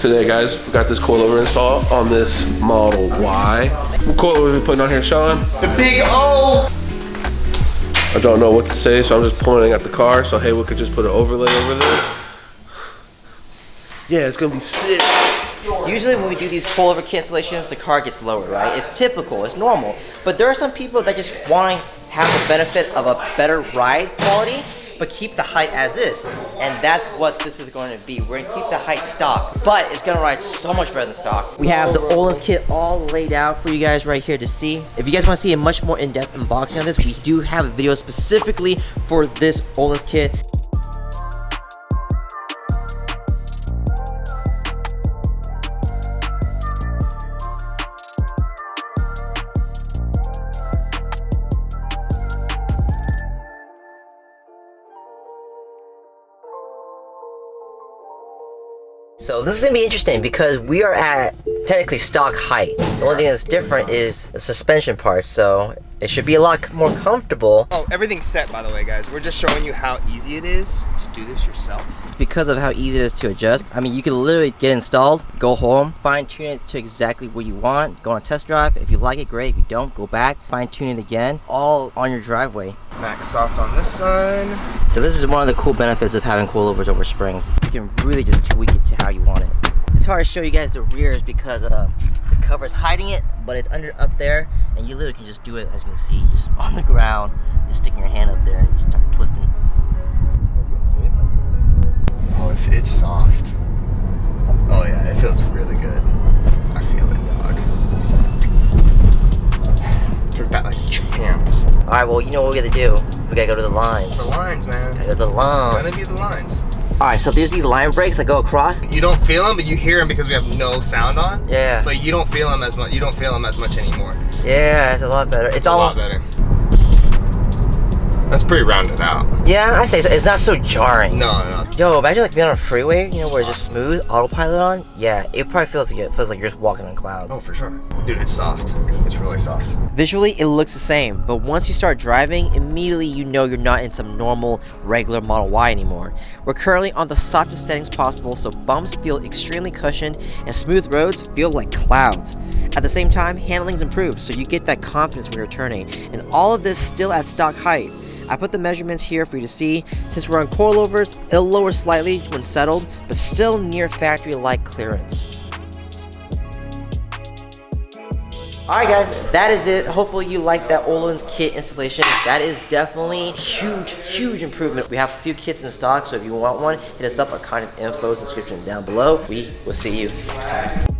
Today, guys, we got this coilover install on this Model Y. What coilover are we putting on here, Sean? The big O! I don't know what to say, so I'm just pointing at the car. So Haywood could just put an overlay over this. Yeah, it's gonna be sick. Usually when we do these coilover cancellations, the car gets lowered, right? It's typical, it's normal. But there are some people that just want to have the benefit of a better ride quality, but keep the height as is. And that's what this is going to be. We're going to keep the height stock, but it's going to ride so much better than stock. We have the Ohlins kit all laid out for you guys right here to see. If you guys want to see a much more in-depth unboxing of this, we do have a video specifically for this Ohlins kit. So this is gonna be interesting because we are at technically stock height. The only thing that's different is the suspension part, so it should be a lot more comfortable. Oh, everything's set, by the way, guys. We're just showing you how easy it is to do this yourself. Because of how easy it is to adjust. I mean, you can literally get installed, go home, fine tune it to exactly what you want, go on a test drive. If you like it, great. If you don't, go back, fine tune it again, all on your driveway. Max soft on this side. So this is one of the cool benefits of having coilovers over springs. You can really just tweak it to how you want it. It's hard to show you guys the rears because the cover's hiding it, but it's up there, and you literally can just do it, as you can see, just on the ground, just sticking your hand up there and just start twisting. I was gonna say it like that. Oh, it's soft. Oh yeah, it feels really good. I feel it, dog. Took that like a champ. All right, well, you know what we gotta do? We gotta go to the lines. It's the lines, man. Gotta go to the lines. It's gonna be the lines. All right, so there's these line breaks that go across. You don't feel them, but you hear them because we have no sound on. Yeah. But you don't feel them as much. You don't feel them as much anymore. Yeah, it's a lot better. It's a lot better. That's pretty rounded out. Yeah, I say so. It's not so jarring. No, no. Yo, imagine like being on a freeway, you know, where it's just smooth, autopilot on. Yeah, it probably feels like you're just walking on clouds. Oh, for sure. Dude, it's soft. It's really soft. Visually, it looks the same, but once you start driving, immediately you know you're not in some normal, regular Model Y anymore. We're currently on the softest settings possible, so bumps feel extremely cushioned, and smooth roads feel like clouds. At the same time, handling's improved, so you get that confidence when you're turning, and all of this still at stock height. I put the measurements here for you to see. Since we're on coilovers, it'll lower slightly when settled, but still near factory-like clearance. Alright guys, that is it. Hopefully you like that Ohlins kit installation. That is definitely huge improvement. We have a few kits in stock, so if you want one, hit us up. Our contact info is in the description down below. We will see you next time.